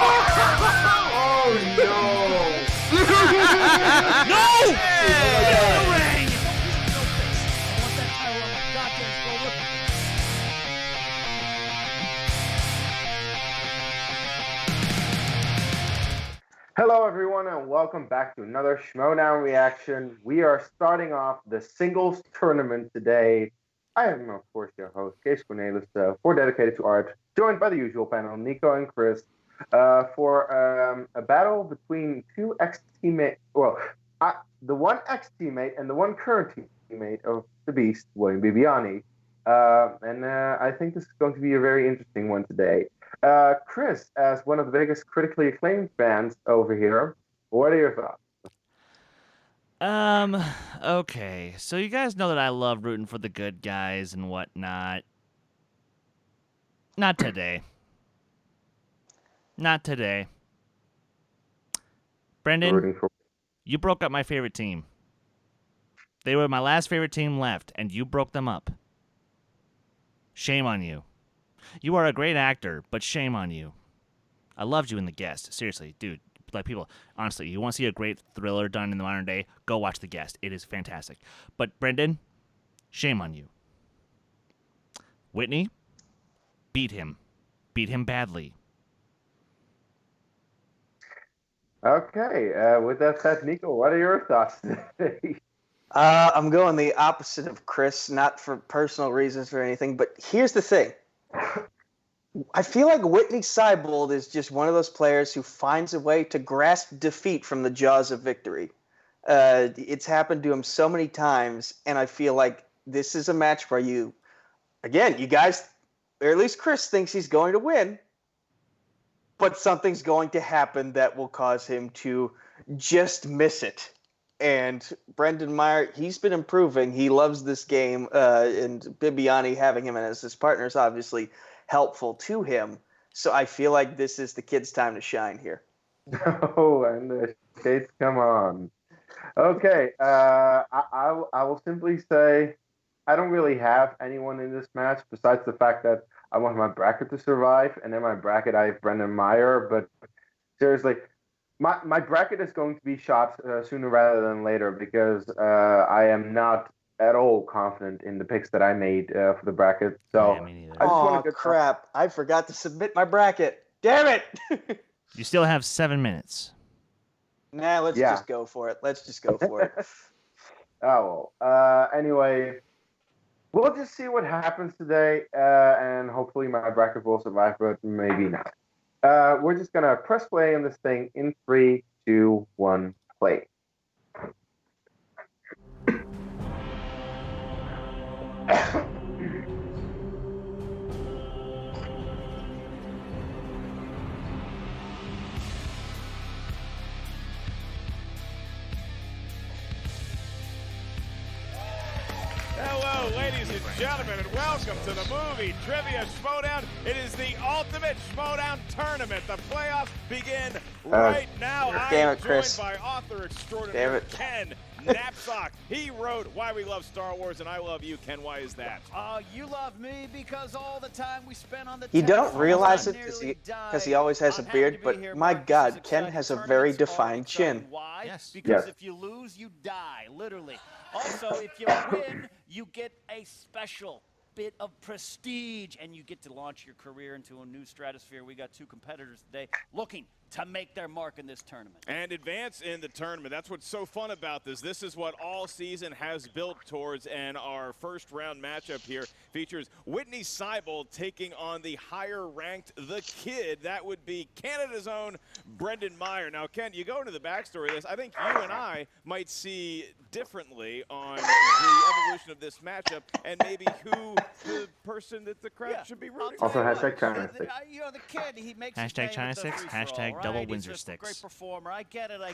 Oh no! No! Yeah. Hello everyone and welcome back to another Schmoedown reaction. We are starting off the singles tournament today. I am of course your host, Kees Cornelis, for Dedicated to Art, joined by the usual panel, Nico and Chris, for a battle between two ex-teammates, the one ex-teammate and the one current teammate of the Beast, William Bibiani. I think this is going to be a very interesting one today. Chris, as one of the biggest critically acclaimed fans over here, what are your thoughts? Okay. So you guys know that I love rooting for the good guys and whatnot. Not today. Not today. Brendan, you broke up my favorite team. They were my last favorite team left, and you broke them up. Shame on you. You are a great actor, but shame on you. I loved you in The Guest. Seriously, dude. Like, people, honestly, you want to see a great thriller done in the modern day, go watch The Guest. It is fantastic. But, Brendan, shame on you. Witney, beat him. Beat him badly. Okay, with that said, Nico, what are your thoughts today? I'm going the opposite of Chris, not for personal reasons or anything, but here's the thing. I feel like Witney Seibold is just one of those players who finds a way to grasp defeat from the jaws of victory. It's happened to him so many times, and I feel like this is a match where you guys, or at least Chris thinks he's going to win, but something's going to happen that will cause him to just miss it. And Brendan Meyer, he's been improving. He loves this game, and Bibiani having him as his partner is obviously helpful to him. So I feel like this is the kid's time to shine here. Oh, and the shades come on. Okay, I will simply say I don't really have anyone in this match besides the fact that I want my bracket to survive, and in my bracket I have Brendan Meyer, but seriously, my bracket is going to be shot sooner rather than later because I am not at all confident in the picks that I made for the bracket. So, Yeah, me neither. Oh, crap. I forgot to submit my bracket. Damn it! You still have 7 minutes. Nah, let's just go for it. Let's just go for it. Oh, well. Anyway, we'll just see what happens today, and hopefully my bracket will survive, but maybe not. We're just going to press play on this thing in 3, 2, 1, play. Hello, ladies and gentlemen, and welcome to the movie Trivia Schmoedown. It is the ultimate Schmoedown tournament. The playoffs begin right now. I am joined by author extraordinary Ken Knapsack. He wrote Why We Love Star Wars, and I Love You. Ken, why is that? You love me because all the time we spend on the You don't realize it because he always has a beard, but my God, Ken has a very defined chin. Why? Yes. Because if you lose, you die, literally. Also, if you win, you get a special bit of prestige, and you get to launch your career into a new stratosphere. We got two competitors today looking to make their mark in this tournament. And advance in the tournament. That's what's so fun about this. This is what all season has built towards, and our first round matchup here features Witney Seibold taking on the higher-ranked The Kid. That would be Canada's own Brendan Meyer. Now, Ken, you go into the backstory of this. I think you and I might see differently on the evolution of this matchup and maybe who the person that the crowd should be rooting for. Also, hashtag China Sticks. You know, The Kid, he makes Hashtag China Sticks, hashtag double Windsor He's a Sticks. great performer. I get it. But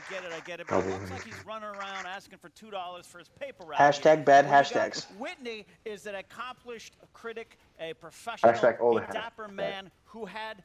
it looks like he's running around asking for $2 for his paper route. Hashtag bad hashtags. Whitney is an accomplished critic, a professional, a dapper man who had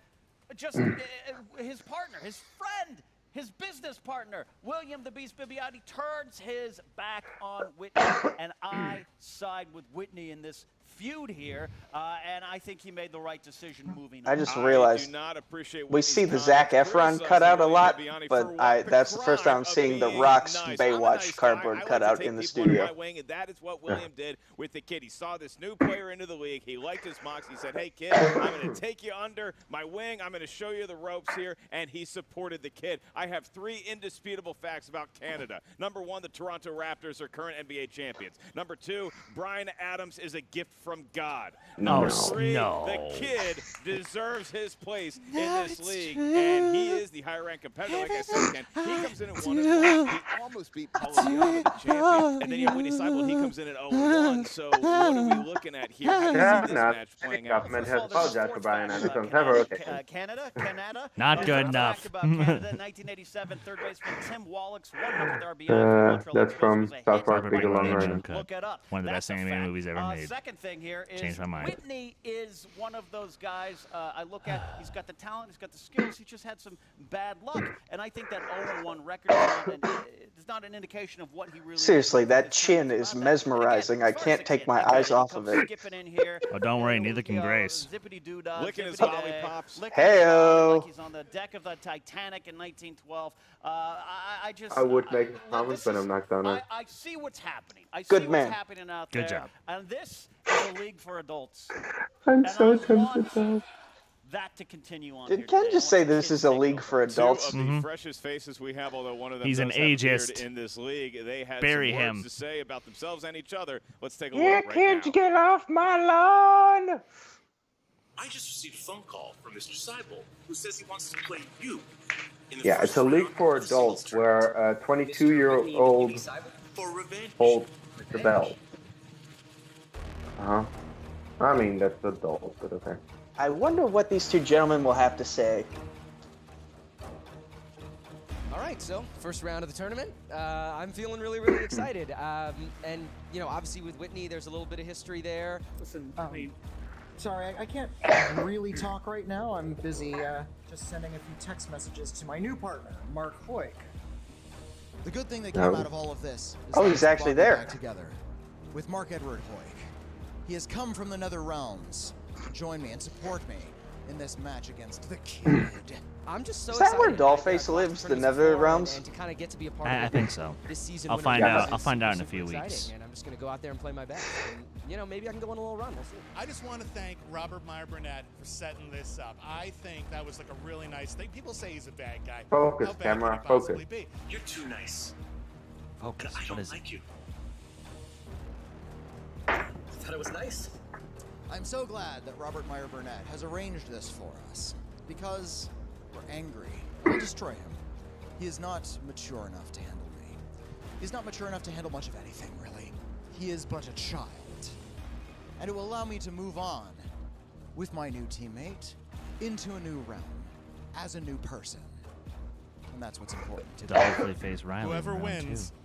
just his partner, his friend, his business partner, William the Beast Bibiani, turns his back on Witney, and I side with Witney in this feud here, and I think he made the right decision moving I on. just realized do not appreciate we Whitney's see the comments. Zac Efron Criticizing cutout a William lot, Bibbiani but for what? that's the first time I'm crime of seeing the being Rock's nice. Baywatch I'm a nice cardboard guy. I like cutout to take in the people under studio. my wing, and that is what William did with the kid. He saw this new player into the league. He liked his mocks. He said, hey, kid, I'm going to take you under my wing. I'm going to show you the ropes here, and he supported the kid. I have 3 indisputable facts about Canada. Number 1, the Toronto Raptors are current NBA champions. Number 2, Bryan Adams is a gift from God. Number 3, the kid deserves his place in this league, and he is the higher-ranked competitor. Like I said, Ken, he comes in at 1-1. He almost beat Paulo Dion, the champion, and then you have Witney Seibold. He comes in at 0-1. So what are we looking at here? How do you see this match playing out? Government has apologized for Bryan Anderson. Canada. Not good enough. About Canada, 1987, third baseman Tim Wallach's 100th RBI. For the Montreal That's Expos from was a hit. South Park Big Along Running. Look it up. One of the That's best a animated fact. movies ever made. Second thing here is Changed my mind. Witney is one of those guys I look at. He's got the talent, he's got the skills. He just had some bad luck, and I think that 0-1 record is not an indication of what he really. Seriously, that chin is mesmerizing. I can't take my eyes off of it. Oh, don't worry, neither can Grace. Licking his lollipops. Hey-o. Like he's on the deck of the Titanic in 1912. I would make comments, but I'm not gonna. I see what's happening. I see Good what's man. happening out there. Good job. And this is a league for adults. I'm And so I tempted want though. that to continue on. Did here Ken today. just I say want the this kids is to a take league over. for adults? 2 of the freshest faces we have, although one of them He's an does have a beard ageist. in this league. They had Bury some him. words to say about themselves and each other. Let's take a Yeah, look right kids, now. get off my lawn! I just received a phone call from Mr. Seibold, who says he wants to play you. In the Yeah, first it's a league round for of the singles adults where a tournament. 22-year-old Mr. Witney for revenge. holds the belt. I mean, that's adult, but okay. I wonder what these 2 gentlemen will have to say. All right, so first round of the tournament. I'm feeling really, really excited. And, you know, obviously with Witney, there's a little bit of history there. Listen, sorry, I can't really talk right now. I'm busy just sending a few text messages to my new partner, Mark Hoyk. The good thing that came out of all of this is Oh, that he's it's actually brought me there. back together with Mark Edward Hoyk. He has come from the nether realms to join me and support me in this match against the kid. I'm just so Is that excited. where I've Dollface watched lives, the tournaments Nether before, Realms? And to kind of get to be a part I of think so. this season. I'll when it find comes, out. I'll it's find out in a super few exciting, weeks. And I'm just going to go out there and play my best. And, you know, maybe I can go on a little run. We'll see. I just want to thank Robert Meyer Burnett for setting this up. I think that was like a really nice thing. People say he's a bad guy. Focus, How bad camera, can he possibly focus. be? You're too nice. Focus. I What don't is it? like you. I thought it was nice. I'm so glad that Robert Meyer Burnett has arranged this for us because we're angry. We'll destroy him. He is not mature enough to handle me. He's not mature enough to handle much of anything, really. He is but a child. And it will allow me to move on with my new teammate into a new realm as a new person. And that's what's important to me. Dollface face Riley. Whoever in round wins, 2,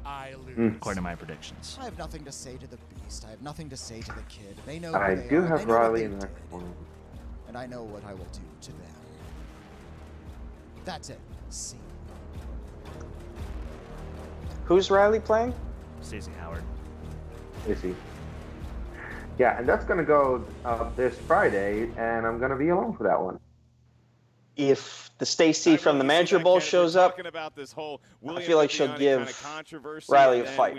I lose. according to my predictions. I have nothing to say to the beast. I have nothing to say to the kid. They know I who they do are. have They know what Riley they in that did. corner. And I know what I will do to them. That's it. See. Who's Riley playing? Stacey Howard. Is he? Yeah, and that's gonna go this Friday, and I'm gonna be alone for that one. If the Stacy from the Manager Bowl shows up, About this whole I feel like she'll give Riley a fight.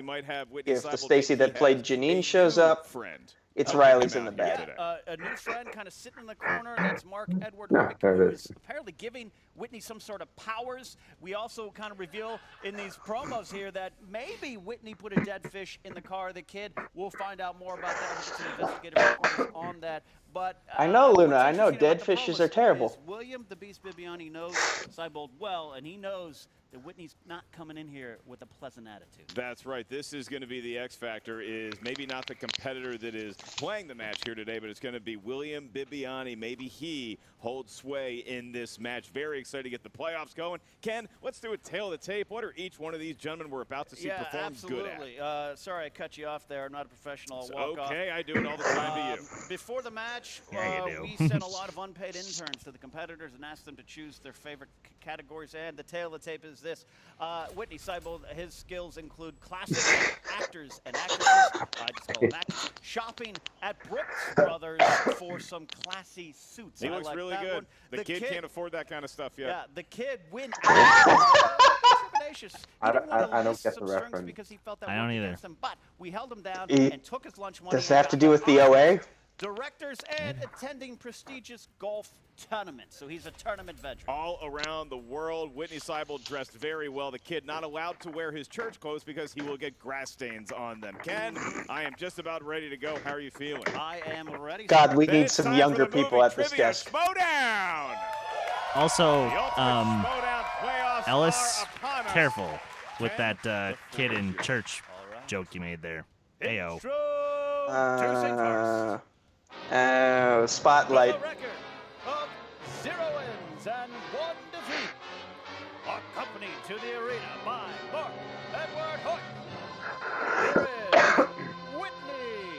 If the Stacy that played Janine shows up, it's Riley's in the bag. A new friend kind of sitting in the corner. That's Mark Edward Yeah, Hoyk, there who it is is. apparently giving Witney some sort of powers. We also kind of reveal in these promos here that maybe Witney put a dead fish in the car of the kid. We'll find out more about that. We'll get some investigative reporters on that. But I know, Luna, what's I know, interesting about dead the fishes promos are terrible. is William the Beast Bibbiani knows Seibold well, and he knows that Whitney's not coming in here with a pleasant attitude. That's right. This is going to be the X factor. Is maybe not the competitor that is playing the match here today, but it's going to be William Bibbiani. Maybe he holds sway in this match. Very excited to get the playoffs going. Ken, let's do a tail of the tape. What are each one of these gentlemen we're about to see perform good at? Absolutely. Sorry I cut you off there. I'm not a professional. I'll walk off. Okay, I do it all the time to you. Before the match, Yeah, you do. we sent a lot of unpaid interns to the competitors and asked them to choose their favorite categories. And the tail of the tape is this. Witney Seibold, his skills include classic actors and actresses, I just call them actors, shopping at Brooks Brothers for some classy suits. He looks really good. The kid can't afford that kind of stuff yet. Yeah, the kid win. I don't get the reference. Because he felt that I don't either. him, but we held him down and took his lunch money. Does it have to do with the OA? Directors and attending prestigious golf tournaments. So he's a tournament veteran. All around the world, Witney Seibold dressed very well. The kid not allowed to wear his church clothes because he will get grass stains on them. Ken, I am just about ready to go. How are you feeling? I am ready. God, we need some younger people at this desk. Schmoedown! Also, Schmoedown playoffs Ellis, are upon us. careful with that kid in church joke you made there. Ayo. Spotlight. A record of 0 wins and 1 defeat. Accompanied to the arena by Mark Edward Hook. Here is Witney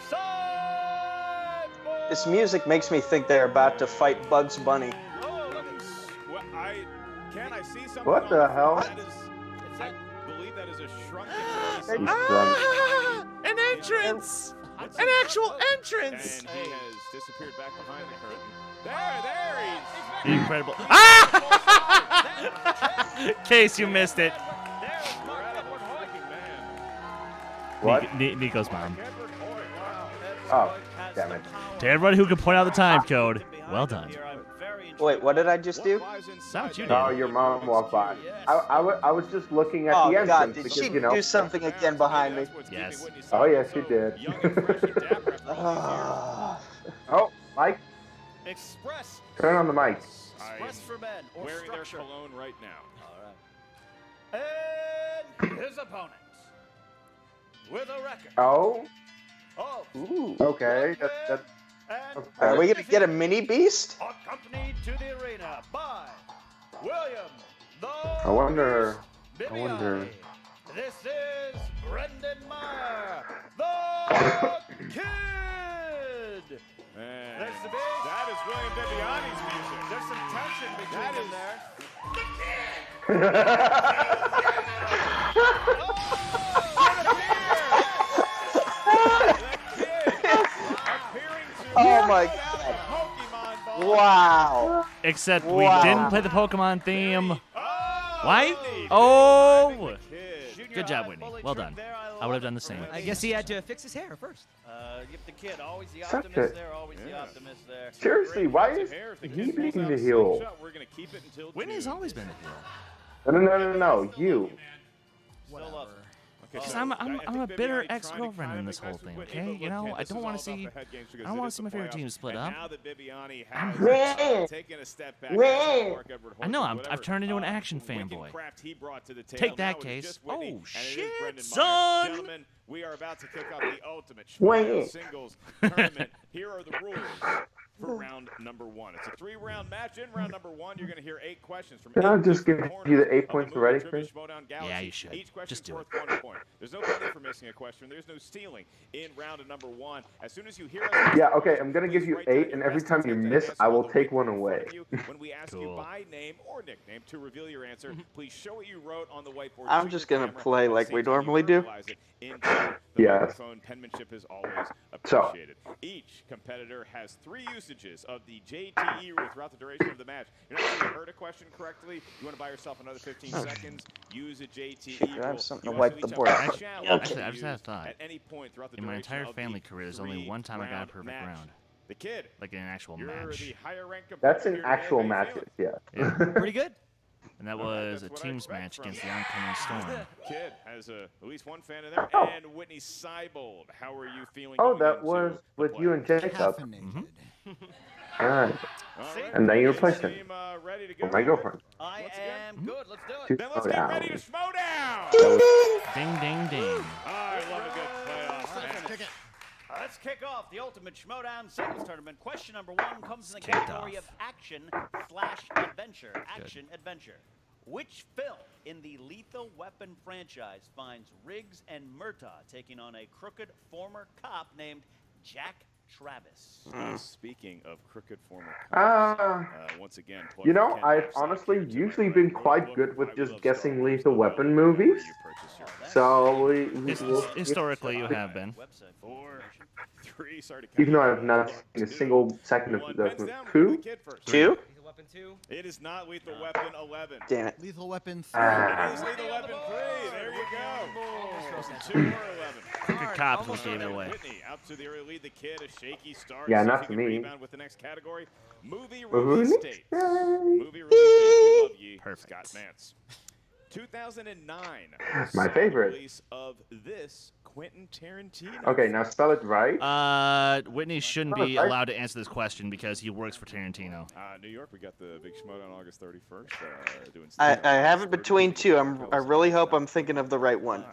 Seibold. This music makes me think they're about to fight Bugs Bunny. Well, can I see something? What the hell? I believe that is a shrunken. An entrance! An actual entrance! And he has disappeared back behind the curtain. There he's Incredible. Case, you missed it. What? Nico's mom. Oh, damn it. To everybody who can point out the time code, well done. Wait, what did I just do? Not you, Oh, your mom walked by. I was just looking at the entrance God, did because, she you know. do something again behind me? Yes. Oh, yes, she did. Oh, Mike, Express. turn on the mic. Express for men or wearing their structure. cologne right now. All right. And his opponent with a record. Oh, Oh. ooh, okay. That's And Are we gonna get a mini beast? accompanied to the arena by William the I wonder. Bibiani. This is Brendan Meyer, the Kid. Man, There's the big. that is William Bibiani's music. There's some tension between them there. Oh my God! Wow! Except Wow. we didn't play the Pokemon theme. Why? Oh! Good job, Whitney. Well done. I would have done the same. I guess he had to fix his hair first. Give the kid always the Such optimist a- there, always the optimist there. Seriously, why is he being the heel? We're gonna keep it until Whitney's June. always been a heel. No, you. Still up. Because I'm a bitter ex-girlfriend in this whole thing, okay? You know, I don't want to see my favorite team split up. I'm taking a step back. I know, I've turned into an action fanboy. Take that, Case. Oh, shit, son! Gentlemen, we are about to kick off the ultimate Wait. Schmoedown singles tournament. Here are the rules for round number 1. It's a 3-round match. In round number 1, you're going to hear 8 questions from Can I 8 just give different you the 8 corners points of for the ready, Trivia Chris? Schmoedown Galaxy. Yeah, you should. Each question Just is do worth it. 1 point. There's no penalty for missing a question. There's no stealing in round number 1. As soon as you hear us, Yeah, okay, I'm gonna give you please write down 8, and your every best time you attempt at miss, answer I will on the take whiteboard one in away. front of you. When we ask you Cool. by name or nickname to reveal your answer, please show what you wrote on the whiteboard. I'm to just your gonna camera play at the like same we time you normally do. verbalize it into the Yes. microphone. Penmanship is always So. appreciated. Each competitor has 3 usages of the JTE rule throughout the duration of the match. You're not sure you heard a question correctly. You want to buy yourself another 15 seconds. Use a JTE I have rule. something You to wipe also the each board. have a Actually, challenge Actually, to I just had a use thought. at any point throughout the In my duration entire of family the career, there's only one time I got a 3-round perfect match. round. The Kid, Like in an actual you're match. the higher ranked That's competitor in here actual today. How you matches, feeling? yeah. Pretty good. And that was a teams match against the oncoming Storm. Kid has at least one fan in there. Oh. And Witney Seibold, how are you feeling? Oh, going that into was the with you and Jacob. Caffeinated. Alright. All right. And then you Seem, replaced him ready to go. for my girlfriend. I Once again. am good. Let's do it. Two- Then let's Oh, get yeah. ready to Schmoedown. Ding, ding, ding. I love a good playoff match. Kick it. Let's kick off the Ultimate Schmoedown Singles Tournament. Question number 1 comes in the Kicked category off. of action/adventure. Action-adventure. Which film in the Lethal Weapon franchise finds Riggs and Murtaugh taking on a crooked former cop named Jack Travis. Speaking of crooked former once again, You know, I've honestly usually been quite good with just guessing Lethal Weapon movies. So Historically, you have been. 4, 3, sorry to even though I've not seen a single second of that movie. Two? Lethal Weapon 2? It is not Lethal Weapon 11. Damn it. Lethal Weapon 3. It is Lethal Weapon 3. There you go. 2 or 11. Crooked cops will give it away. Whitney out to the early lead. The kid, a shaky start. Yeah, See not if to he can me. rebound with the next category. Movie release dates. Movie release dates. We love ye. Perfect. Scott Mance. 2009. My favorite. Release of this Quentin Tarantino. Okay, now spell it right. Whitney shouldn't be allowed to answer this question because he works for Tarantino. New York, we got the big Schmoedown on August 31st. Doing I have it between two. I really hope I'm thinking of the right one.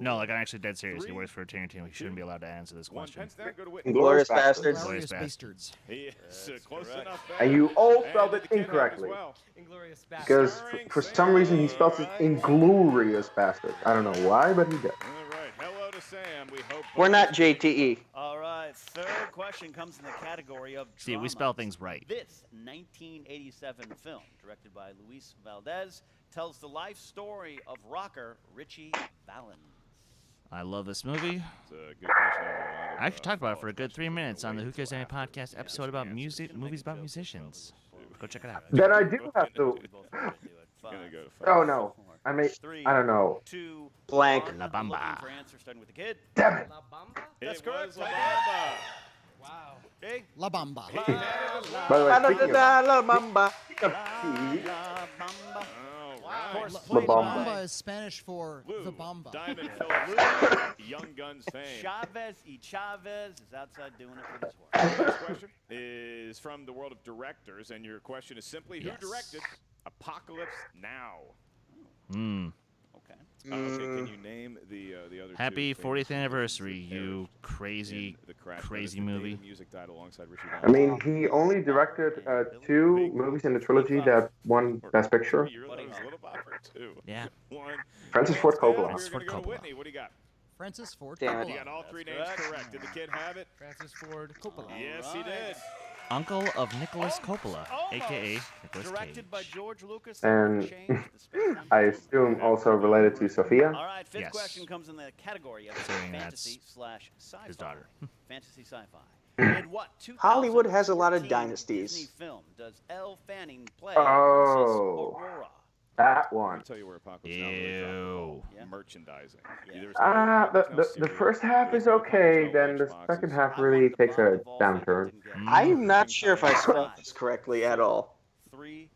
No, like I'm actually dead serious. He works for Tarantino. He shouldn't be allowed to answer this question. Glorious Bastards. Glorious Bastards. He is close enough. And you all spelled it incorrectly. Inglorious Because Bastards. for some reason he spells it Inglorious Bastard. I don't know why, but he does. All right. Hello to Sam. We hope We're not JTE. All right, third question comes in the category of See, we dramas. spell things right. This 1987 film, directed by Luis Valdez, tells the life story of rocker Richie Valens. I love this movie. It's a good question. I actually talked about it for a good 3 minutes on the Who Cares Anime podcast episode about movies about musicians. Go check it out. Then I do have to. Gonna go to 5. Oh no. I mean, I don't know. 2, Blank. 1. La Bamba. Looking for answer starting with the kid. Damn it. La Bamba? That's It correct. was La Bamba. Wow. Okay. La Bamba. By the way, speaking of La Bamba. P, La Bamba. All right. La Bamba. Bamba is Spanish for Lou, the Bamba. Diamond Phillips, Young Guns fame. Chavez y Chavez is outside doing it for his work. Next question is from the world of directors, and your question is simply, who directed Apocalypse Now? Hmm. Okay. Okay, can you name the other Happy two 40th famous anniversary, actors you in crazy, the crash? crazy Notice the movie. Data Music died alongside Richie I Valens. mean, he only directed 2 movies in the trilogy that won Best Picture. You're a little bopper, too. Yeah. 1. Francis Ford Coppola. We're gonna go to Whitney. What do you got? Francis Ford Damn it. Coppola. You got all 3 names correct. Did the kid have it? Francis Ford Coppola. Yes, he did. Uncle of Nicholas Coppola, a.k.a. Nicholas Directed by Cage. George Lucas. And changed the space-time I assume also related to Sophia. All right, fifth Yes. question comes in the category of Considering fantasy slash sci-fi. his daughter. Fantasy sci-fi. In what 2014 Hollywood has a lot of dynasties. Disney film does Elle Fanning play Oh. Princess Aurora? That I'll one. tell you where Apocalypse Now really dropped the ball. Yeah. Merchandising. Yeah. There's The first half is okay, then the second half really takes a downturn. I'm not sure if I spelled this correctly at all. 3,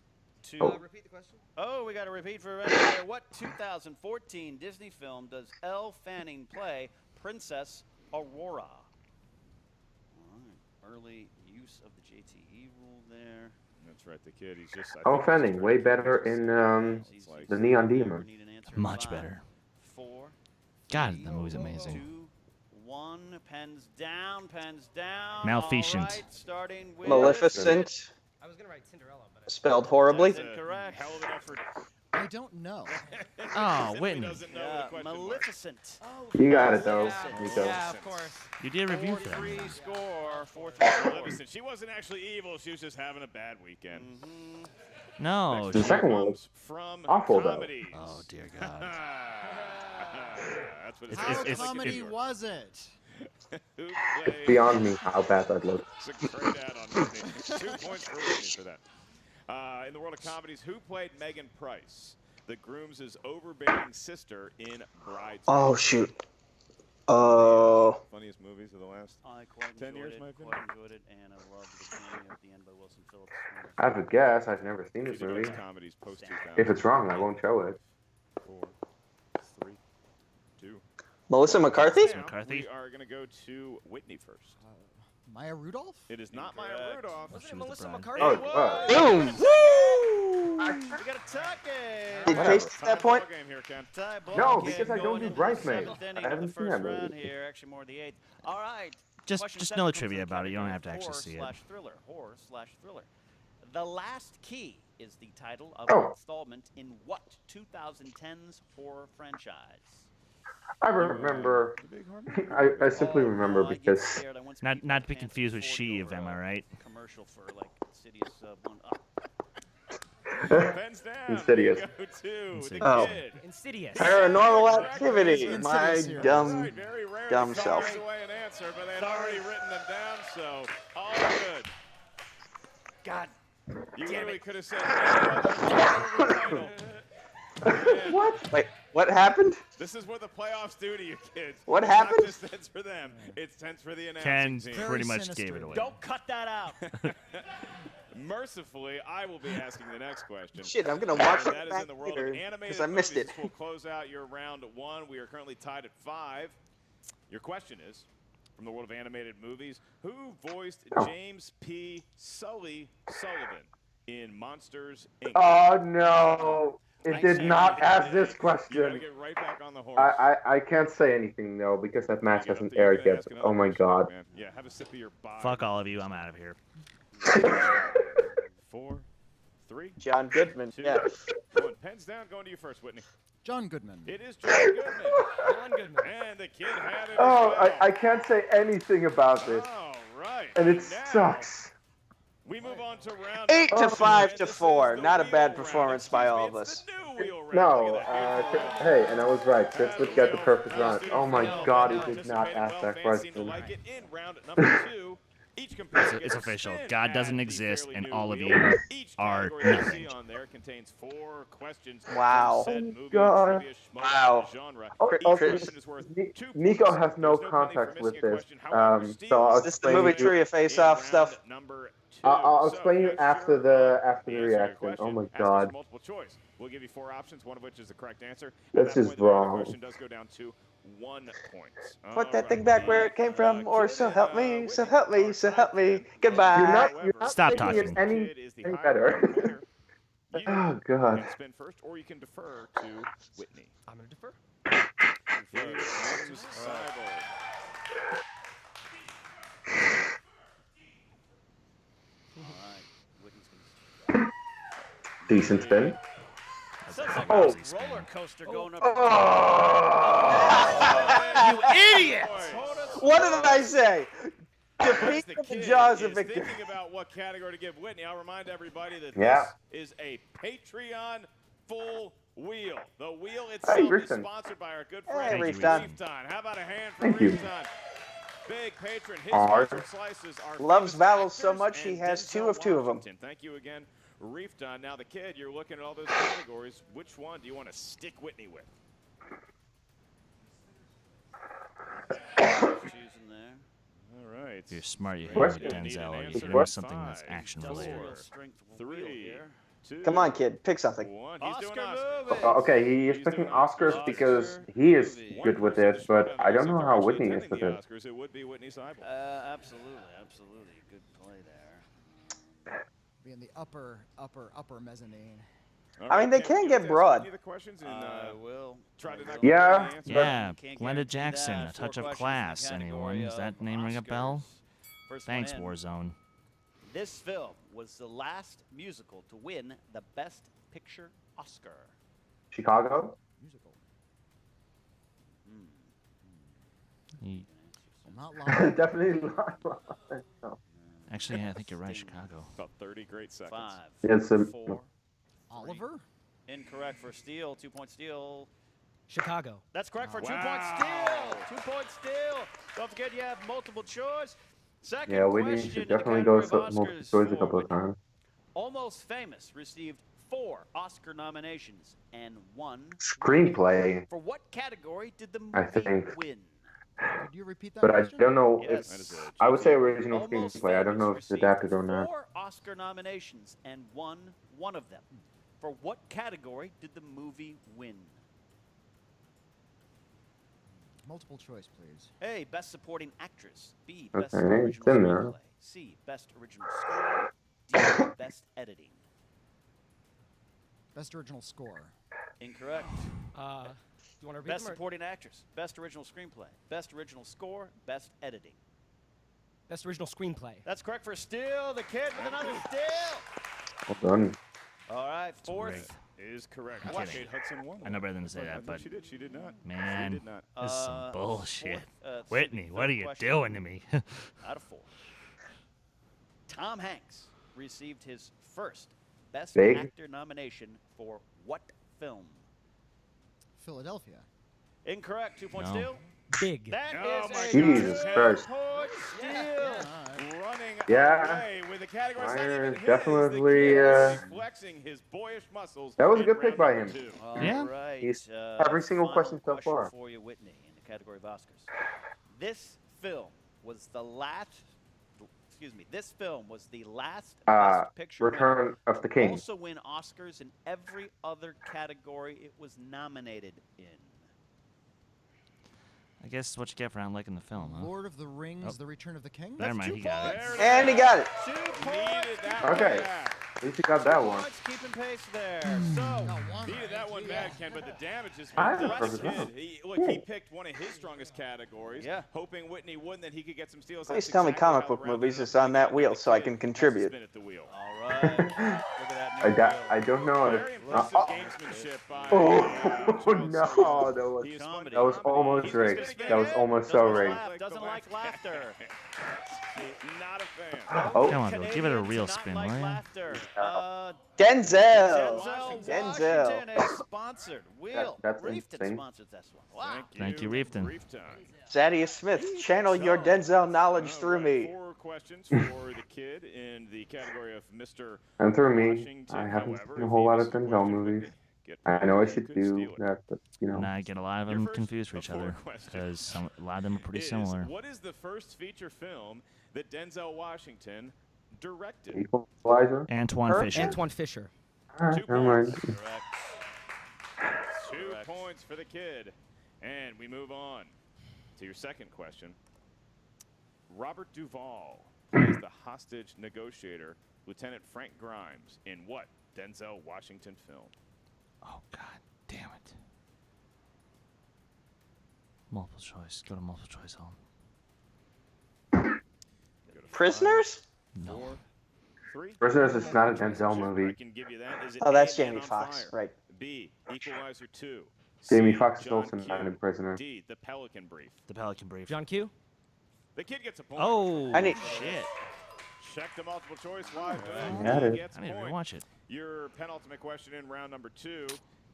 2. Oh. Repeat the question. Oh, we got to repeat for everybody here. What 2014 Disney film does Elle Fanning play Princess Aurora? All right. Early use of the JTE rule there. That's right, the kid. He's just. Oh, Fanning, way better in the Neon Demon. Need an answer. Much 5, better. 4, God, 3, that movie's amazing. 2, 1. Pens down, pens down. Maleficent. All right, starting with Maleficent, I was going to write Cinderella, but spelled horribly. That's incorrect. Hell of an effort. I don't know. Oh, Simply Whitney. doesn't know Yeah, the question mark. Maleficent. You got it though, yeah, Nico. yeah, of course. You did a review for that. 4-3 movie. score. 4-3 score. Listen, she wasn't actually evil. She was just having a bad weekend. No. The she- second one was Comes from awful, though. comedies. Oh, dear God. That's what It's- How it's- comedy was it? Who It's played- beyond me how bad that looks. It's a great ad on Whitney. 2 points for Whitney for that. In the world of comedies, who played Megan Price, the groom's overbearing sister in Bridesmaids? Oh, shoot. Oh. Funniest movies of the last. I quite 10 enjoyed years, it, my opinion. quite enjoyed it, and I loved the cameo at the end by Wilson Phillips. I have a guess. I've never seen this These are movie. best comedies post 2000. If it's wrong, I won't show it. 4, 3, 2. Melissa McCarthy? Now, McCarthy? we are going to go to Whitney first. Maya Rudolph? It is not Maya Incorrect. Rudolph. Wasn't She it was the Melissa bride. McCarthy? Oh, it was. Boom! We got a tie game. Did Jason at that point? Game here, Ken. Tie ball No, game because I don't going do into the Bridesmaids. seventh inning I of haven't the seen first that movie. round here, actually more the eighth. All right. Just Question know seven the comes trivia from about it. You don't category have to actually see it. horror/thriller. Horror/thriller. The Last Key is the title of Oh. an installment in what 2010's horror franchise? I remember. I simply remember because Not to be confused with She of Am I Right? Commercial for like Insidious 1 up. Pens down. Insidious. We go to the Oh. kid. Insidious. Paranormal Activity. Insidious My here. dumb, Right, very rare dumb to self. fire away an answer, but they had already written them down, so all good. God. You literally could have said any other title. What? Wait, what happened? This is what the playoffs do to you kids. What It's happened? Not just tense for them. It's tense for the announcing Ken team. pretty much sinister. gave it away. Don't cut that out. Mercifully, I will be asking the next question. Shit, I'm gonna watch And it that is back in the world later of animated because I missed movies. it. This will close out your round 1. We are currently tied at 5. Your question is, from the world of animated movies, who voiced James P. Sully Sullivan in Monsters, Inc.? Oh no! It did not ask this You gotta question. get right back on the horse. I can't say anything though because that match You get up hasn't there, you're aired gonna yet. ask another Oh my question, god. man. Yeah, have a sip of your bye. Fuck all of you. I'm out of here. 4, 3, John Goodman. 2, Yeah. 1. Pens down. Going to you first, Whitney. John Goodman. It is John Goodman. John Goodman. And the kid had it. Oh, as well. I can't say anything about this, All right. and it now, sucks. We move on to round 8 to number 5 2, to and this 4. is the Not a wheel bad round. performance by Excuse all me, of it's us. the new wheel round. No, Look at that. hey, and I was right. Chris would get the perfect round. Oh my god, he did not ask that question. Like it in round number 2. Each competitor It's gets a official. spin God at doesn't the exist, fairly and new all of wheel. you Each are category you nothing. see on there contains 4 questions Wow. from said Oh movie, God. trivia, schmo, Wow. genre. Okay, Each also, question is worth 2 Nico points. has no There's penalty for context with missing a this. question. However, So steals I'll Is this the explain movie you. Trivia Face-Off stuff? Number 2. I'll So, explain you that's after your, the answer to your reaction. question. Oh my Ask us god, multiple choice. We'll give you 4 options, one of which is the correct answer. That's At that just point, the final wrong. question does go down to 1 point. Put All that thing right. back where it came from, or so help me, so help me, so help me. Goodbye. you're not Stop making talking. it any better. You Oh god. can spin first, or you can defer to Whitney. I'm gonna defer. Here's James Seibold. All right. Whitney's gonna. Decent spin. Sounds like Oh. a roller coaster going up. Oh. You idiot! What did I say? Defeat The with the kid jaws of is victory. thinking about what category to give Whitney. I'll remind everybody that Yeah. this is a Patreon full wheel. The wheel itself Hey, is Reefton. sponsored by our good Hey, friend Reefton. Reefton. How about a hand for Thank you. Reefton? Big patron. His Aw. sponsored slices are Loves famous vowels so actors much he and has Denzel 2 of 2 of them. Washington. Thank you again, Reefton. Now the kid, you're looking at all those categories. Which one do you want to stick Whitney with? Choosing there. All right. If you're smart, you hit What? with Denzel. You Answer hit him number with something that's 5. action Industrial related. strength wheel 3, here. 2, Come on, kid, pick something. 1. He's doing Oscar Oscar. movie. Okay, he is He's picking doing Oscars Oscar because he is movie. good with One person it, to but Schmoedown I don't also know for how actually Whitney is attending with the it. Oscars. It would be Witney Seibold. Absolutely. Good play there. Be in the upper mezzanine. All I mean, they Ken, can you get want to ask broad. Whitney the questions and, I will. try to knock Yeah, down the answer? Yeah, Can't Glenda guarantee Jackson, that. A Touch 4 of questions in Class. the Anyone? category Does that of name ring a bell? Oscars. First Thanks, one in. Warzone. This film was the last musical to win the Best Picture Oscar. Chicago? Musical. He- Well, not long. Definitely not. No. Actually, yeah, I think you're right, Chicago. About 30 great seconds. 5, It's a 4. Oliver? Incorrect for steal. 2-point steal. Chicago. That's correct for 2-point Wow. steal. 2-point steal. Don't forget you have multiple choice. Second Yeah, Whitney question should in the definitely go category of multiple Oscars choice a for couple of Whitney. times. Almost Famous received 4 Oscar nominations and 1 Screenplay, For what category did the I movie think. win? Could you repeat that but I question? don't know Yes. That is if a I would say juicy- original Almost screenplay. I don't know if Famous it's adapted or received not. 4 Oscar nominations and won 1 of them. For what category did the movie win? Multiple choice, please. A. Best Supporting Actress. B. Best Okay, Original it's in there. Screenplay. C. Best Original Score. D. Best Editing. Best original score. Incorrect. Do you want to repeat Best them or- Supporting Actress. Best Original Screenplay. Best Original Score. Best Editing. Best original screenplay. That's correct for steal. The kid with another steal. Well done. All right, fourth. great. Is correct. I'm What? kidding. Kate Hudson won. I know better than to say that, but she did. She did not. man, She did not. this is some bullshit. Whitney, Whitney, what are you doing to me? Out of 4. Tom Hanks received his first Best Big. Actor nomination for what film? Philadelphia. Incorrect. 2 points No. steal. Big. That Oh is my a Jesus 2 Christ. point steal. Running Yeah. away with the category. It's not Meyer even is his. definitely, The kid is uh, flexing his boyish muscles. That was a in good pick round by number him. 2. All Yeah. right. He's every single final question so far. for you, Whitney, in the category of Oscars. This film was the last. Excuse me. This film was the last Best Picture winner. Return of the King. Also win Oscars in every other category it was nominated in. I guess it's what you get for not liking the film, huh? Lord of the Rings, Oh. The Return of the King. Never mind, 2 he got it. points. And he got it. 2 Needed points. that Okay. one back. At least you got that one. Points, keeping pace there. So, Needed that one back, Ken, but the damage has I been have done. perfect round. He picked one of his strongest categories, Yeah. hoping Whitney wouldn't, that he could get some steals. Please That's tell me exactly comic how book the round movies ended is up on that being. wheel The so I kid can has to contribute. spin at the wheel. all right. Look at that. I don't know if. Very impressive gamesmanship by Oh, Charles no, Schmoedown. that was- He is Comedy. That was almost He's rigged. just gonna That was get almost it. so Doesn't rigged. laugh, Doesn't like laughter. Not a fan. Oh, Come on, Bill, give it a Canadians real do not spin, like will ya? laughter. Denzel. Denzel Washington is sponsored. Will That's Reefton insane. sponsors this one. Wow. Thank you, Reefton. Brief time. Thaddeus Smith, channel your Denzel knowledge All through right, me. 4 questions for the kid in the category of Mr. And through me, Washington. I haven't However, seen a if whole he lot of misses a Denzel question, movies. Whitney, get I know I ready, should could do steal it. that, but And I get a lot of Your them first confused for of each 4 other questions because a lot of them are pretty is, similar. what is the first feature film that Denzel Washington directed? Equalizer. Antoine Fisher. Antoine Fisher. Alright, 2 never mind. points. Correct. 2 points for the kid. And we move on to your second question. Robert Duvall plays the hostage negotiator, Lieutenant Frank Grimes, in what Denzel Washington film? Oh, God damn it. Multiple choice. Go to multiple choice home. Prisoners? No. 4, 3. Prisoners is not a Denzel movie. I can give you that. Is it Oh, that's A, Man Jamie on Foxx, Fire? right. B, Equalizer 2. Jamie C, Foxx is John also not Q. a prisoner. D, The Pelican Brief. The Pelican Brief. John Q. The kid gets a point. Oh, I need- shit. Check the multiple choice live. Got it. Gets I need to point. rewatch it. Your penultimate question in round number 2.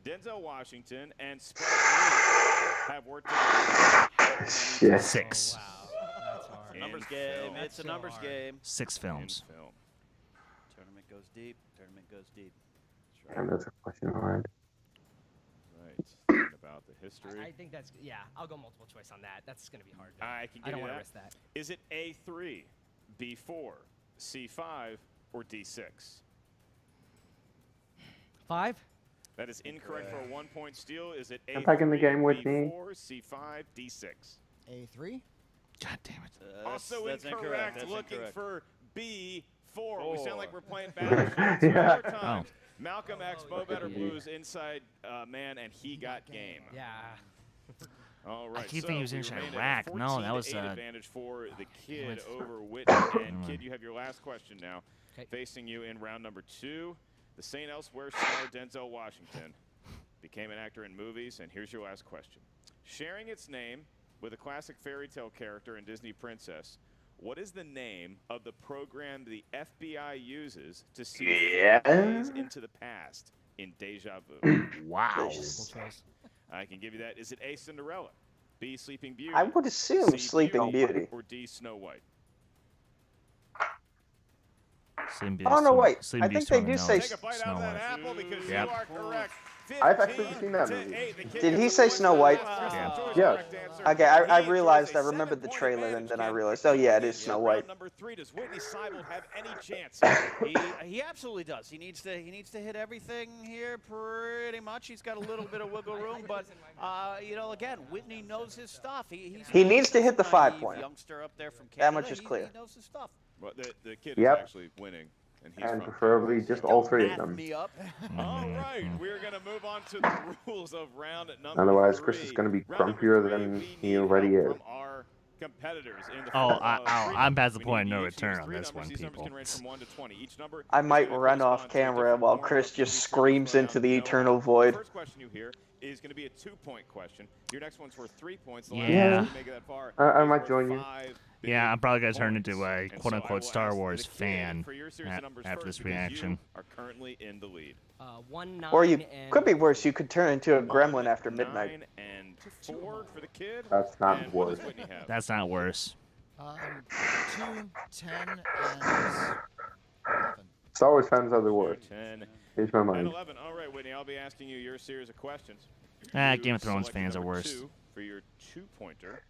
Denzel Washington and Spike Lee have worked together. Shit. 6. That's hard. In Numbers game. film. It's a so numbers hard. game. 6 In films. film. Tournament goes deep. Tournament goes deep. That's Damn, right. that's a question hard. Right. Thinking about the history. I think that's, yeah, I'll go multiple choice on that. That's going to be hard. I can give I don't you want to that. risk that. Is it A3, B4, C5, or D6? 5? That is incorrect for a 1-point steal. Is it I'm A3, back in the game, Whitney. B4, C5, D6? A3. God damn it. Also that's incorrect. That's Looking incorrect. for B4. We sound like we're playing Yeah. Battleship. Yeah. Two more times. Malcolm X, Mo Better Blues, Inside Man, and He Got Game. Yeah. All right. keep so thinking he was we inside remain at Iraq. No, that was, 14-8 advantage for the kid it. over Whitney. And kid, you have your last question now. 'Kay. Facing you in round number 2, the St. Elsewhere star Denzel Washington became an actor in movies. And here's your last question. Sharing its name with a classic fairy tale character in Disney Princess, what is the name of the program the FBI uses to see Yeah. days into the past in Deja Vu? Wow. Multiple choice. I can give you that. Is it A, Cinderella, B, Sleeping Beauty, I would assume C, Sleeping Beauty. or D, Snow White? Slim Oh, no, wait. Slim I Beast think they on do the say nose. Take a bite Snow out of that White. apple because Yep. you are correct. I've actually seen that 15 to movie. 8. The kid Did he gets say a Snow point. White? First Yeah. choice Yes. correct answer. Okay, I He realized, I enjoys a remembered the 7-point trailer, and advantage, then I Ken. realized, oh yeah, it is In Snow round White. number 3, does Witney Seibold have any chance? He absolutely does. He needs to hit everything here pretty much. He's got a little bit of wiggle room, but you know, again, Whitney knows his stuff. He needs to hit the 5-pointer. Youngster up there from Canada. That much is clear. He knows his stuff. Well, the kid Yep. is actually winning, and he's And from preferably just all Don't 3 of math them. me up. All right, we're going to move on to the rules of round number Otherwise, 3. Chris is going to be Round number crumpier 3, than we he need already help is. from our competitors in the I'm past the point of no return on this one, These numbers people. can range from 1 to 20. Each number I is might gonna run off correspond to a camera different while form Chris of just Witney Seibold screams Schmoedown into the known eternal as. void. The first question you hear is going to be a 2-point question. Your next one's worth 3 points. The Yeah. last one, if you make it that far, I is might worth join you. 5 Yeah, I'm probably going to turn points. into a And so I quote-unquote will Star ask Wars the kid fan for your series of numbers after first this because reaction. You are currently in the lead. 1, 9, Or you and could be worse. You could turn into a 1, gremlin after midnight. 9, and 4 for the kid. That's not and what does worse. Whitney have? That's not worse. 2, 10, and 11. Star Wars fans are the 2, worst. 10, Here's my and mind. 11. All right, Whitney, I'll be asking you your series of questions. Ah, You Game of Thrones selected fans are number worse. 2 for your 2-pointer.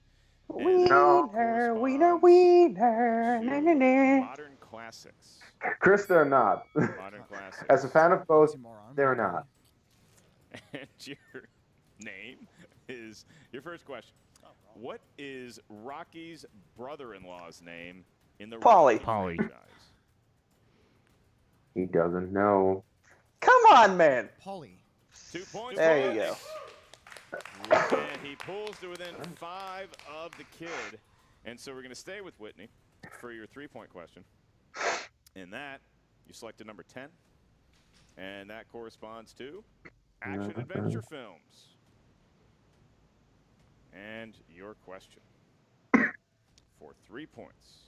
Wiener, wiener, wiener, na, na, na. Modern classics. Chris, they're not. Modern classics. As a fan of both, Oxymoron, they're but not. And your name is your first question. What is Rocky's brother-in-law's name in the Paulie. Rocky franchise? He doesn't know. Come on, man. Polly. 2 points. There for you go. Whitney. And he pulls to within 5 of the kid. And so we're going to stay with Whitney for your 3-point question. In that, you selected number 10. And that corresponds to action-adventure films. And your question for 3 points.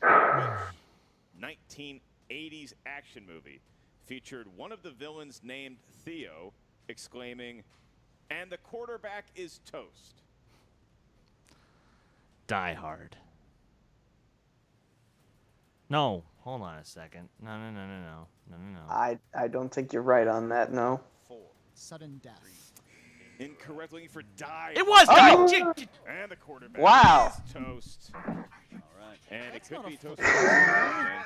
Which 1980s action movie featured one of the villains named Theo exclaiming, "And the quarterback is toast"? Die Hard. No, hold on a second. No. I don't think you're right on that, no. 4. Sudden death. Incorrect, looking for Die. It was Oh! Die. And the quarterback Wow. is toast. All right. And That's it could not be a toast fair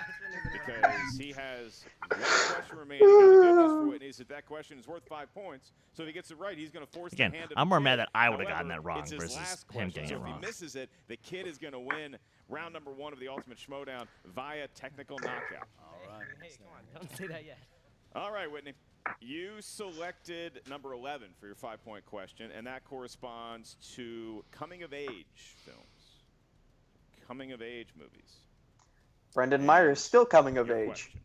because he has one question remaining. Now, the good news for Whitney is that question is worth 5 points. So if he gets it right, he's going to force Again, the hand of I'm the more kid. mad that I would've However, gotten that wrong it's his versus last him question. getting So it if wrong. he misses it, the kid is going to win round number 1 of the Ultimate Schmoedown via technical knockout. All right. Hey, come on, don't say that yet. All right, Whitney. You selected number 11 for your 5-point question, and that corresponds to coming-of-age films, coming-of-age movies. Brendan Meyer is still coming of Your age. question.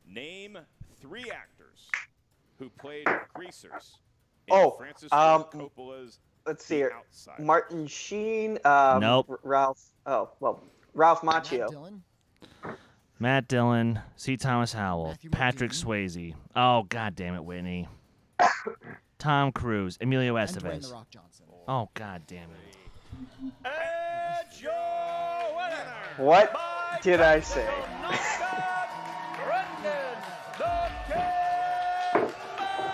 Name 3 actors who played greasers in Oh, Francis Ford Coppola's Let's see The here. Outsider. Martin Sheen. Nope. Ralph. Oh, well, Ralph Matt Macchio. Dillon. Matt Dillon, C. Thomas Howell, Matthew Patrick Modine. Swayze. Oh, god damn it, Whitney. Tom Cruise, Emilio And Dwayne Estevez. The Rock Johnson. Oh, god damn it. And your winner, What by did I say? technical knockout, Brendan the Kid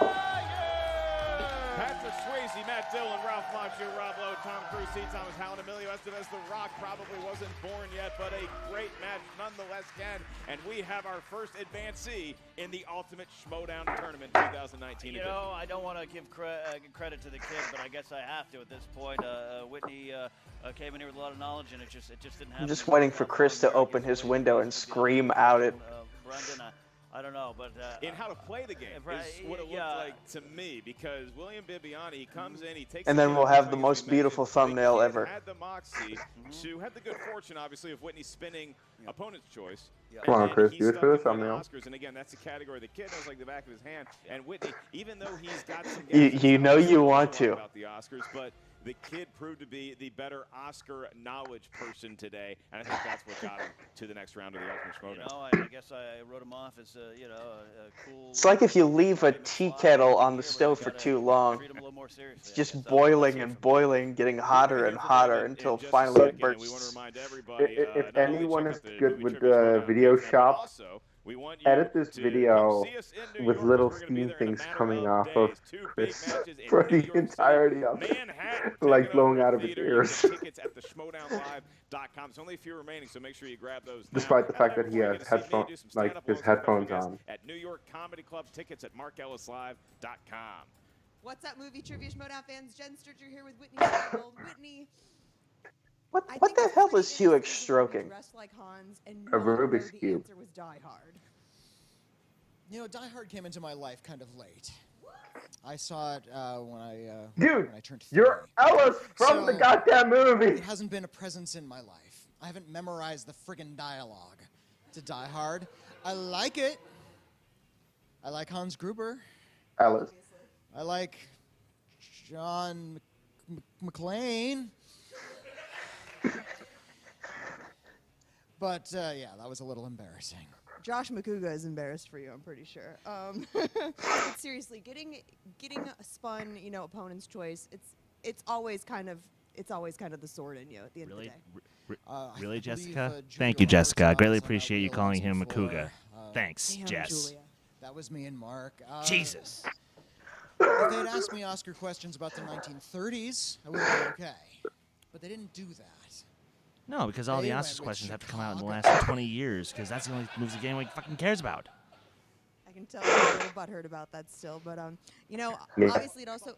Meyer. Patrick Swayze, Matt Dillon, Ralph Macchio, Rob Lowe, Tom Cruise, C. Thomas Howell, Emilio Estevez. The Rock probably wasn't born yet, but a great match nonetheless, Ken. And we have our first advancee in the Ultimate Schmoedown Tournament 2019 You edition. know, I don't want to give credit to the kid, but I guess I have to at this point. Whitney came in here with a lot of knowledge, and it just didn't happen. I'm just waiting for Chris to open his window and scream out it. Brendan, I don't know, but In how to play the game is what it looked like to me, because William Bibiani, he comes in, he takes And the then kid we'll out, have as the we most mentioned. beautiful The thumbnail kid ever. had the moxie to have the good fortune, obviously, of Whitney spinning opponent's choice. Come on, And Chris, he do it stuck for the him with thumbnail. Oscars, and again, that's the category the kid knows like the back of his hand. And Whitney, even though he's got some You know you want to. about the Oscars, but the kid proved to be the better Oscar knowledge person today, and I think that's what got him to the next round of the Ultimate you Schmoedown. know, I guess I wrote him off as a cool. It's like if you leave a tea kettle on the stove for too long. Treat him a little more seriously. It's I just guess. boiling and boiling, getting hotter and hotter until finally it We want to bursts. remind everybody, If not only anyone check is out the good movie with trivia the Schmoedown video page, but shop, also we want you edit this to video come see us in New with York, little as we're gonna be steam there in a things matter coming of off days. of 2 big Chris matches in for New the York City. entirety of it. Manhattan, Like taking blowing over out of his theater. You ears. can get tickets at theschmoedownlive.com. There's only a few remaining, so make sure you grab those now. Despite the fact And that he before has you get to see me headphone- do some like, stand-up his alongside headphones special on. guests At New York Comedy Club, tickets at markellislive.com. What's up, movie trivia Schmoedown fans? Jen Sturger here with Witney Seibold. Whitney, What I what think the hell pretty is Hewick interesting that you stroking? dressed like Hans and A not know Rubik's the Cube. answer was Die Hard. You know, Die Hard came into my life kind of late. I saw it when I Dude, turned 30. you're Ellis from the So, goddamn movie. It hasn't been a presence in my life. I haven't memorized the friggin' dialogue to Die Hard. I like it. I like Hans Gruber. Ellis. I like John McClane. But yeah, that was a little embarrassing. Josh McCouga is embarrassed for you, I'm pretty sure. But seriously, getting a spun, opponent's choice, it's always kind of the sword in you at the end of the day. Really, Jessica? Julia Thank you, Jessica. I Roberts greatly on that appreciate you wheel calling him dancing floor. Makuga. Thanks, Damn, Jess. Julia. That was me and Mark. Jesus. If they'd asked me Oscar questions about the 1930s, I would have been okay. But they didn't do that. No, because all They the went Oscars with questions have to come out in the Chicago. last 20 years, because that's the only movies the game like fucking cares about. I can tell you're a little butthurt about that still, but obviously it also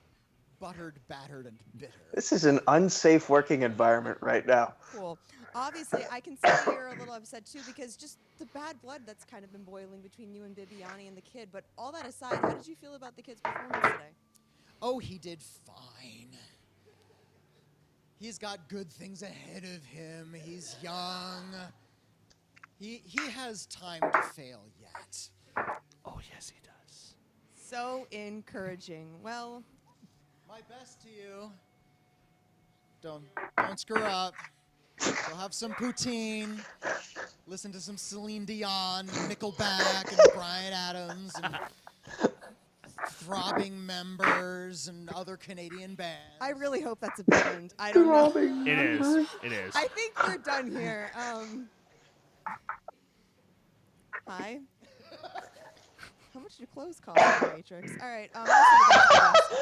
Buttered, battered, and bitter. This is an unsafe working environment right now. cool. Obviously, I can see you're a little upset too because just the bad blood that's kind of been boiling between you and Bibiani and the kid. But all that aside, how did you feel about the kid's performance today? Oh, he did fine. He's got good things ahead of him. He's young. He has time to fail yet. Oh, yes, he does. So encouraging. Well, My best to you. Don't screw up. Go have some poutine. Listen to some Celine Dion, Nickelback, and Bryan Adams, and Throbbing Members, and other Canadian bands. I really hope that's a band. I don't know. It is. It is. I think we're done here. Hi. How much do clothes cost in the Matrix? All right.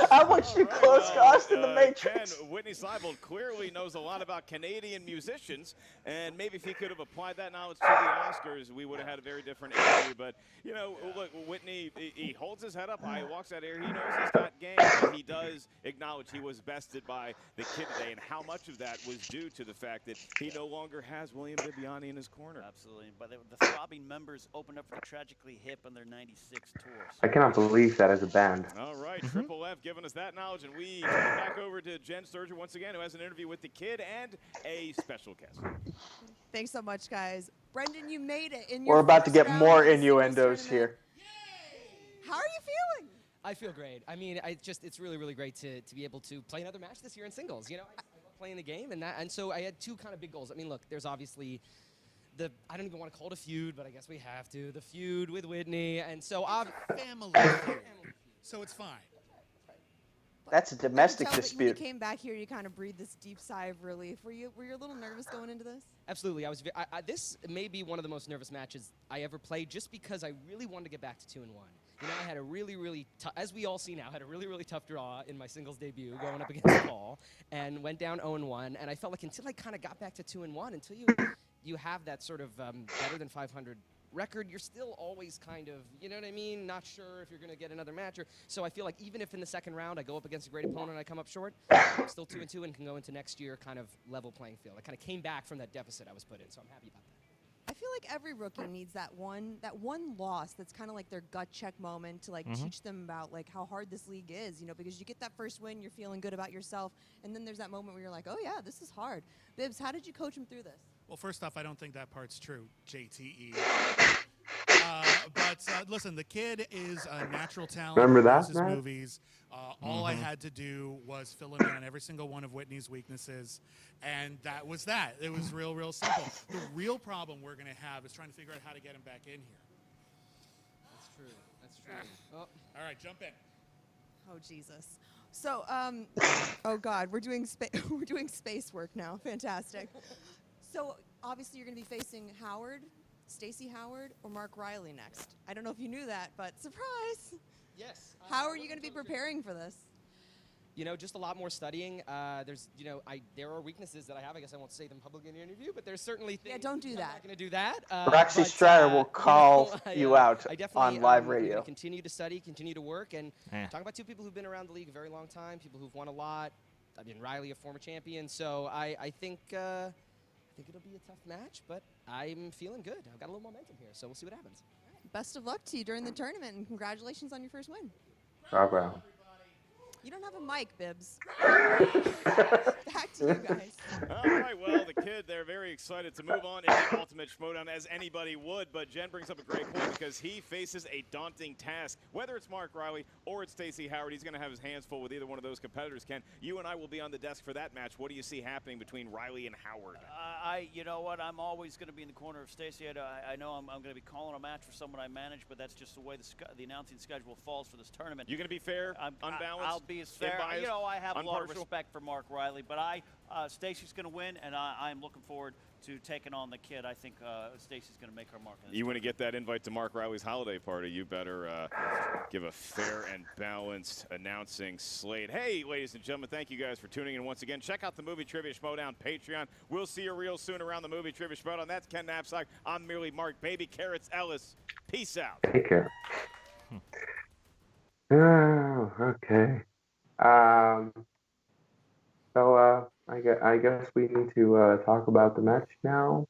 How much do clothes cost in the Matrix? Ken, Witney Seibold clearly knows a lot about Canadian musicians, and maybe if he could have applied that knowledge to the Oscars, we would have had a very different interview. But, look, Witney, he holds his head up high, he walks out here, he knows he's got game, but he does acknowledge he was bested by the kid today, and how much of that was due to the fact that he no longer has William Bibiani in his corner. Absolutely. But the Throbbing Members opened up for the Tragically Hip on their 96 tour. I cannot believe that as a band. All right, Triple F giving us that knowledge, and we turn it back over to Jen Sturger once again, who has an interview with the kid and a special guest. Thanks so much, guys. Brendan, you made it. We're about to get more innuendos here. How are you feeling? I feel great. I mean, it's really, really great to be able to play another match this year in singles. I love playing the game, and so I had two kind of big goals. I mean, look, there's obviously I don't even want to call it a feud, but I guess we have to. The feud with Witney, and so Family feud. So it's fine. That's a domestic I can tell that when dispute. you came back here, you kind of breathed this deep sigh of relief. Were you a little nervous going into this? Absolutely. This may be one of the most nervous matches I ever played, just because I really wanted to get back to 2-1. I had a really, really tough, as we all see now, had a really, really tough draw in my singles debut going up against Paul, and went down 0-1. And I felt like until I kind of got back to 2-1, until you have that sort of better than 500 record, you're still always kind of, not sure if you're going to get another match. So I feel like even if in the second round I go up against a great opponent and I come up short, I'm still 2-2 and can go into next year kind of level playing field. I kind of came back from that deficit I was put in, so I'm happy about that. I feel like every rookie needs that one loss that's kind of like their gut check moment to teach them about how hard this league is, because you get that first win, you're feeling good about yourself, and then there's that moment where you're like, oh yeah, this is hard. Bibbs, how did you coach him through this? Well, first off, I don't think that part's true, JTE. But listen, the kid is a natural talent. Remember He that, knows his Matt? movies. All I had to do was fill him in on every single one of Whitney's weaknesses, and that was that. It was real, real simple. The real problem we're going to have is trying to figure out how to get him back in here. That's true. That's true. Oh. All right, jump in. Oh Jesus. So, oh God, we're doing we're doing space work now. Fantastic. So obviously you're going to be facing Howard, Stacey Howard, or Mark Riley next. I don't know if you knew that, but surprise. Yes. How are you going to be preparing for this? Just a lot more studying. There are weaknesses that I have. I guess I won't say them publicly in an interview, but there's certainly things. Yeah, don't do I'm that. not going to do that. Roxy Strider will call you out I definitely, on live I'm radio. gonna continue to study, continue to work, and talk about two people who've been around the league a very long time, people who've won a lot. I mean, Riley, a former champion. So I think it'll be a tough match, but I'm feeling good. I've got a little momentum here, so we'll see what happens. Best of luck to you during the tournament, and congratulations on your first win. Rob Brown. You don't have a mic, Bibbs. Back to you guys. All right, well, the kid, they're very excited to move on in the Ultimate Schmoedown, as anybody would, but Jen brings up a great point because he faces a daunting task. Whether it's Mark Riley or it's Stacey Howard, he's going to have his hands full with either one of those competitors. Ken, you and I will be on the desk for that match. What do you see happening between Riley and Howard? You know what? I'm always going to be in the corner of Stacey. I know I'm going to be calling a match for someone I manage, but that's just the way the announcing schedule falls for this tournament. You're going to be fair, unbalanced, I'll be as fair. unbiased, You know, I have a lot of impartial? respect for Mark Riley, but Stacey's going to win, and I'm looking forward to taking on the kid. I think Stacey's going to make her mark. You want to get that invite to Mark Riley's holiday party, you better give a fair and balanced announcing slate. Hey, ladies and gentlemen, thank you guys for tuning in once again. Check out the Movie Trivia Schmoedown Patreon. We'll see you real soon around the Movie Trivia Schmoedown. That's Ken Knapsack. I'm merely Mark Baby Carrots Ellis. Peace out. Take care. Oh, okay. So I guess we need to talk about the match now.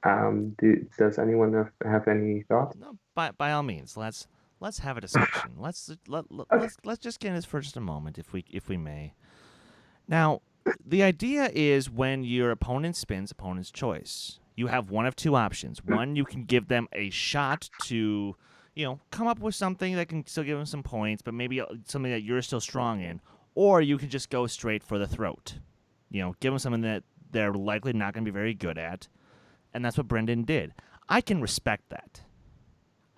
Does anyone have any thoughts? No, by all means, let's have a discussion. Let's just get in this for just a moment, if we may. Now, the idea is when your opponent spins opponent's choice, you have one of two options. One, you can give them a shot to, come up with something that can still give them some points, but maybe something that you're still strong in. Or you can just go straight for the throat. Give them something that they're likely not going to be very good at. And that's what Brendan did. I can respect that.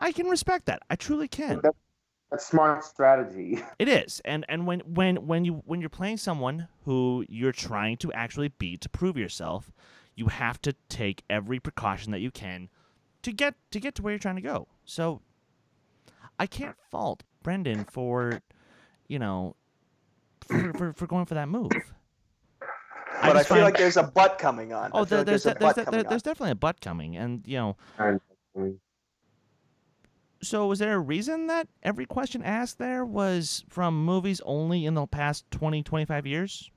I truly can. That's smart strategy. It is. And when you're playing someone who you're trying to actually beat to prove yourself, you have to take every precaution that you can to get to where you're trying to go. So I can't fault Brendan for for going for that move. But I feel like there's a butt coming on. Oh, there's definitely a butt coming, and So was there a reason that every question asked there was from movies only in the past 20, 25 years?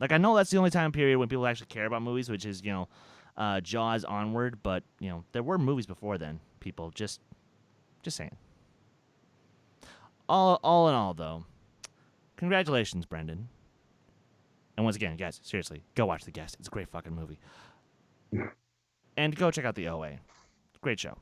Like, I know that's the only time period when people actually care about movies, which is, Jaws onward, but, there were movies before then, people. Just saying. All in all, though, congratulations, Brendan. And once again, guys, seriously, go watch The Guest. It's a great fucking movie. And go check out the OA. Great show.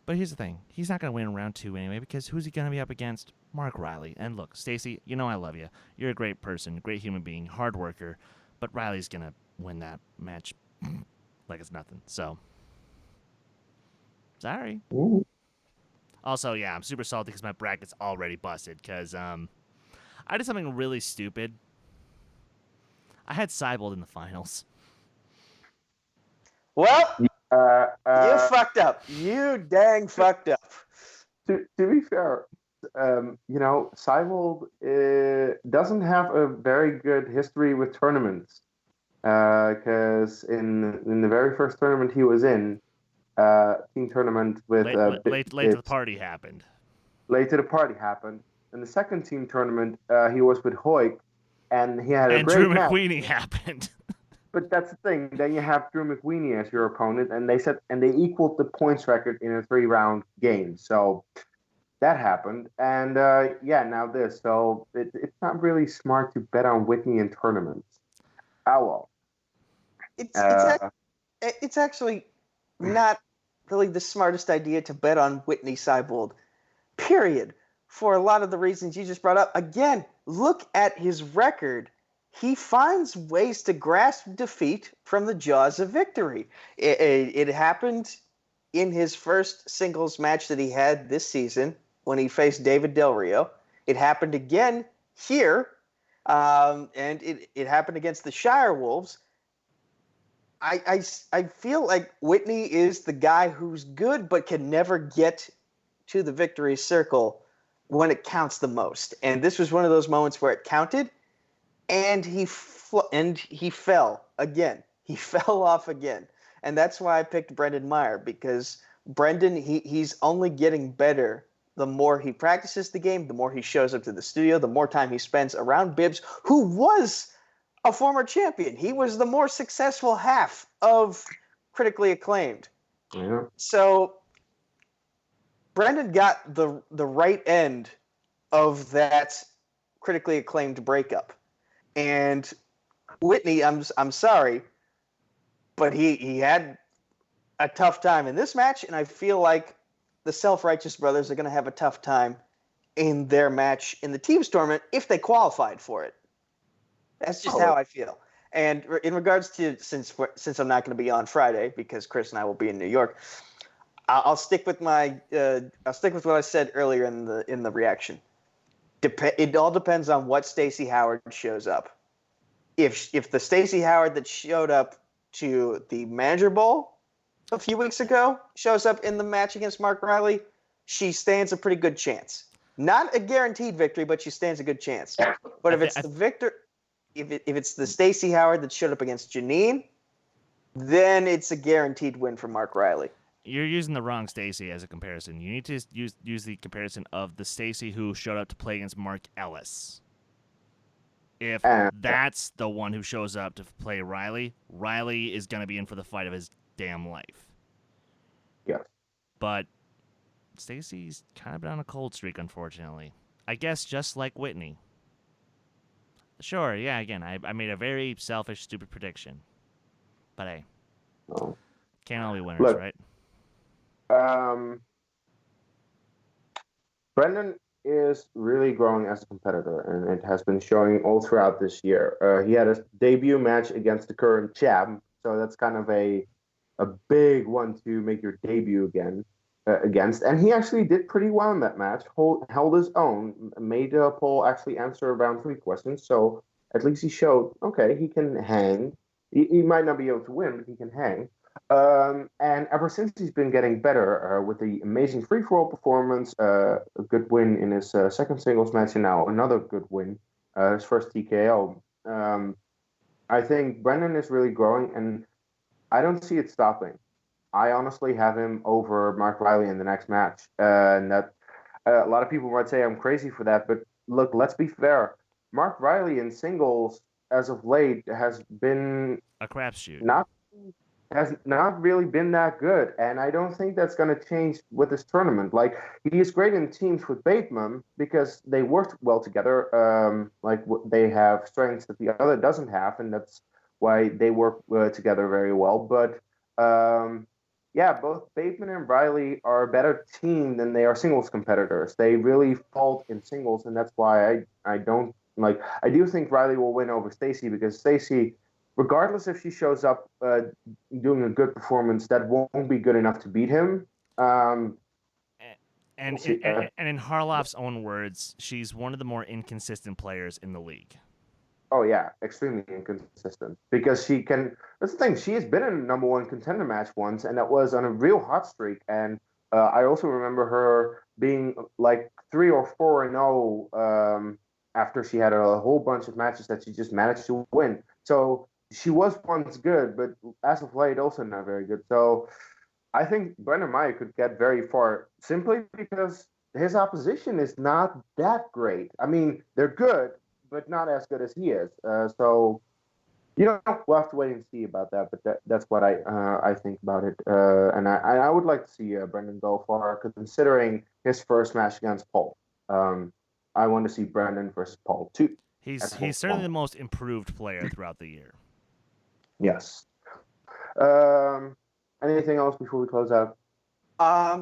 But here's the thing. He's not going to win round 2 anyway, because who's he going to be up against? Mark Riley. And look, Stacey, I love you. You're a great person, great human being, hard worker. But Riley's going to win that match like it's nothing. So, sorry. Ooh. Also, yeah, I'm super salty because my bracket's already busted because I did something really stupid. I had Seibold in the finals. Well, you fucked up. You dang fucked up. To be fair, Seibold doesn't have a very good history with tournaments. Because in the very first tournament he was in, team tournament with late to the party happened. Late to the party happened. In the second team tournament, he was with Hoyk, and he had a great Drew match. McWeeny happened. But that's the thing. Then you have Drew McWeeny as your opponent, and they equaled the points record in a 3-round game. So that happened, and now this. So it's not really smart to bet on Witney in tournaments. Oh well. It's actually not really the smartest idea to bet on Witney Seibold, period, for a lot of the reasons you just brought up. Again, look at his record. He finds ways to grasp defeat from the jaws of victory. It happened in his first singles match that he had this season when he faced David Del Rio. It happened again here, and it happened against the Shire Wolves. I feel like Witney is the guy who's good but can never get to the victory circle when it counts the most. And this was one of those moments where it counted, and he fell again. He fell off again. And that's why I picked Brendan Meyer, because Brendan, he's only getting better the more he practices the game, the more he shows up to the studio, the more time he spends around Bibbs, who was a former champion. He was the more successful half of Critically Acclaimed. Yeah. So Brendan got the right end of that critically acclaimed breakup, and Witney, I'm sorry, but he had a tough time in this match, and I feel like the Self-Righteous Brothers are going to have a tough time in their match in the team's tournament if they qualified for it. That's just how I feel. And in regards to since I'm not going to be on Friday because Chris and I will be in New York, I'll stick with my I'll stick with what I said earlier in the reaction. It all depends on what Stacey Howard shows up. If the Stacey Howard that showed up to the Manager Bowl a few weeks ago shows up in the match against Mark Riley, she stands a pretty good chance. Not a guaranteed victory, but she stands a good chance. But if it's the Stacey Howard that showed up against Janine, then it's a guaranteed win for Mark Riley. You're using the wrong Stacey as a comparison. You need to use the comparison of the Stacey who showed up to play against Mark Ellis. If that's the one who shows up to play Riley, Riley is going to be in for the fight of his damn life. Yeah. But Stacey's kind of been on a cold streak, unfortunately. I guess just like Witney. Sure, yeah, again, I made a very selfish, stupid prediction. But hey, can't all be winners, Look, right? Brendan is really growing as a competitor, and it has been showing all throughout this year. He had a debut match against the current champ, so that's kind of a big one to make your debut against. And he actually did pretty well in that match, held his own, made Paul actually answer around 3 questions, so at least he showed, okay, he can hang. He might not be able to win, but he can hang. And ever since he's been getting better with the amazing free-for-all performance, a good win in his second singles match, and now another good win, his first TKO. I think Brendan is really growing, and I don't see it stopping. I honestly have him over Mark Riley in the next match. And that a lot of people might say I'm crazy for that, but look, let's be fair. Mark Riley in singles as of late has been a crapshoot. Has not really been that good, and I don't think that's going to change with this tournament. Like, he is great in teams with Bateman because they worked well together. They have strengths that the other doesn't have, and that's why they work together very well. But both Bateman and Riley are a better team than they are singles competitors. They really fault in singles, and that's why I don't like. I do think Riley will win over Stacey because Stacey, regardless if she shows up doing a good performance, that won't be good enough to beat him. And in Harloff's own words, she's one of the more inconsistent players in the league. Oh, yeah, extremely inconsistent. Because she can... That's the thing. She has been in a number 1 contender match once, and that was on a real hot streak. And I also remember her being like 3 or 4-0 after she had a whole bunch of matches that she just managed to win. So she was once good, but as of late, also not very good. So I think Brendan Meyer could get very far simply because his opposition is not that great. I mean, they're good, but not as good as he is. So, we'll have to wait and see about that. But that's what I think about it. And I would like to see Brendan go far, considering his first match against Paul. I want to see Brendan versus Paul too. He's certainly the most improved player throughout the year. Yes. Anything else before we close out?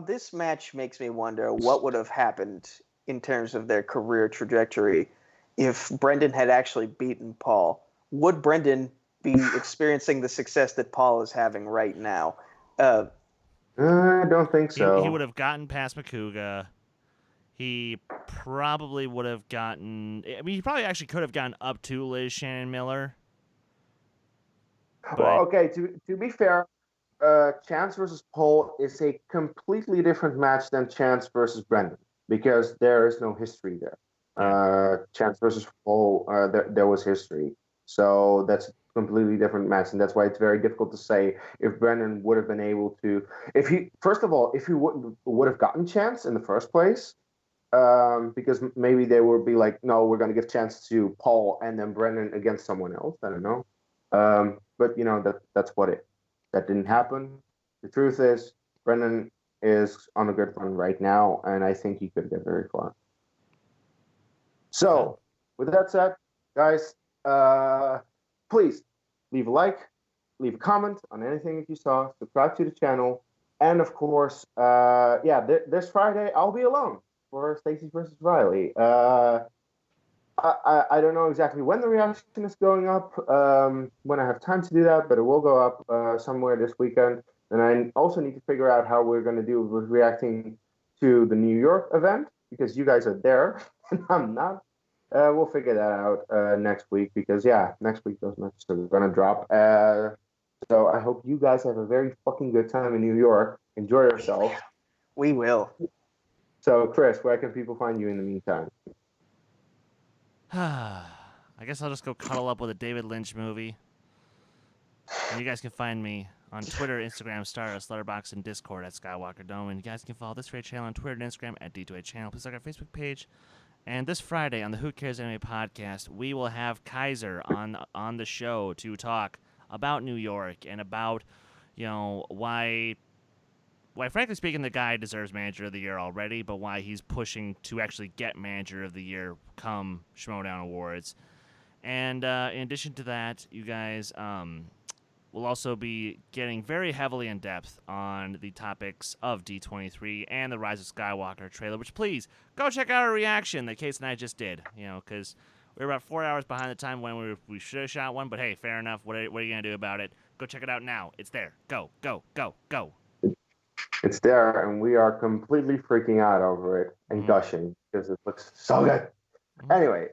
This match makes me wonder what would have happened in terms of their career trajectory if Brendan had actually beaten Paul. Would Brendan be experiencing the success that Paul is having right now? I don't think so. He would have gotten past Makuga. He probably would have gotten... I mean, he probably actually could have gotten up to Liz Shannon Miller. Well, okay, to be fair, Chance versus Paul is a completely different match than Chance versus Brendan because there is no history there. Chance versus Paul, there was history. So that's a completely different match, and that's why it's very difficult to say if Brendan would have been able to... If he would have gotten Chance in the first place, because maybe they would be like, no, we're going to give Chance to Paul and then Brendan against someone else. I don't know. But, that didn't happen. The truth is, Brendan is on a good run right now, and I think he could get very far. So, with that said, guys, please leave a like, leave a comment on anything that you saw, subscribe to the channel, and of course, this Friday I'll be alone for Stacey versus Riley. I don't know exactly when the reaction is going up, when I have time to do that, but it will go up somewhere this weekend. And I also need to figure out how we're going to do with reacting to the New York event, because you guys are there and I'm not. We'll figure that out next week, because, next week those matches are going to drop. So I hope you guys have a very fucking good time in New York. Enjoy yourself. We will. So, Chris, where can people find you in the meantime? I guess I'll just go cuddle up with a David Lynch movie. And you guys can find me on Twitter, Instagram, Stardust, Letterboxd, and Discord at Skywalker Dome. And you guys can follow this great channel on Twitter and Instagram at D2A channel. Please like our Facebook page. And this Friday on the Who Cares Anime podcast, we will have Kaiser on the show to talk about New York and about, why frankly speaking, the guy deserves Manager of the Year already, but why he's pushing to actually get Manager of the Year come Schmoedown Awards. And in addition to that, you guys will also be getting very heavily in depth on the topics of D23 and the Rise of Skywalker trailer, which please go check out our reaction that Case and I just did, because we were about 4 hours behind the time when we should have shot one, but hey, fair enough. What are you going to do about it? Go check it out now. It's there. Go, go, go, go. It's there, and we are completely freaking out over it and gushing because it looks so good. Anyway,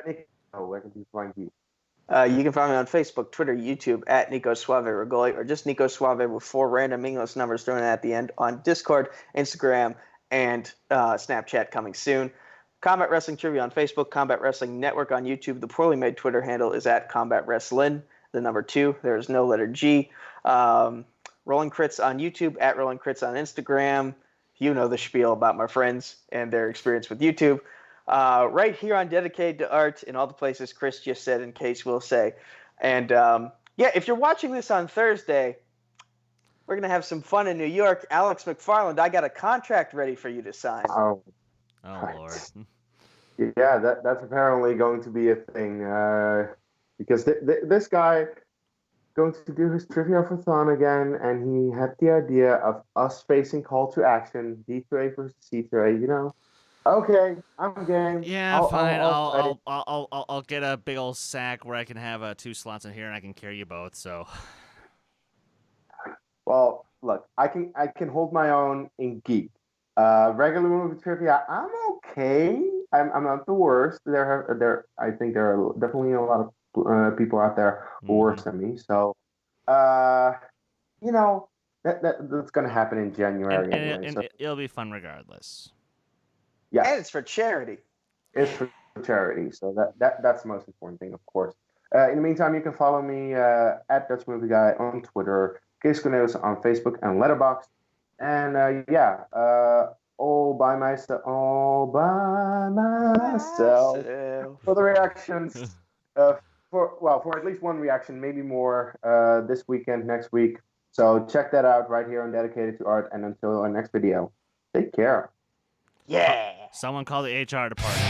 Nico, where can people find you? You can find me on Facebook, Twitter, YouTube at Nico Suave Regoli, or just Nico Suave with 4 random English numbers thrown at the end on Discord, Instagram, and Snapchat coming soon. Combat Wrestling Trivia on Facebook, Combat Wrestling Network on YouTube. The poorly made Twitter handle is at Combat Wrestlin, the number 2. There is no letter G. Rolling Crits on YouTube, at Rolling Crits on Instagram. You know the spiel about my friends and their experience with YouTube. Right here on Dedicated to Art in all the places Chris just said and Case will say. And, if you're watching this on Thursday, we're going to have some fun in New York. Alex McFarland, I got a contract ready for you to sign. Oh, Lord. Yeah, that's apparently going to be a thing, because this guy going to do his Trivia-a-thon again, and he had the idea of us facing Call to Action, D2A versus C2A, Okay, I'm game. Yeah, fine. I'll get a big old sack where I can have 2 slots in here, and I can carry you both. So, well, look, I can hold my own in Geek. Regular movie trivia, I'm okay. I'm not the worst. I think there are definitely a lot of people out there who are worse than me. So, that's going to happen in January anyway. So it'll be fun regardless. Yeah, and it's for charity. It's for charity, so that's the most important thing, of course. In the meantime, you can follow me at Dutch Movie Guy on Twitter, Case Cornelius on Facebook and Letterboxd, and all by myself for the reactions. For at least one reaction, maybe more this weekend, next week. So check that out right here on Dedicated to Art, and until our next video, take care. Yeah. Someone call the HR department.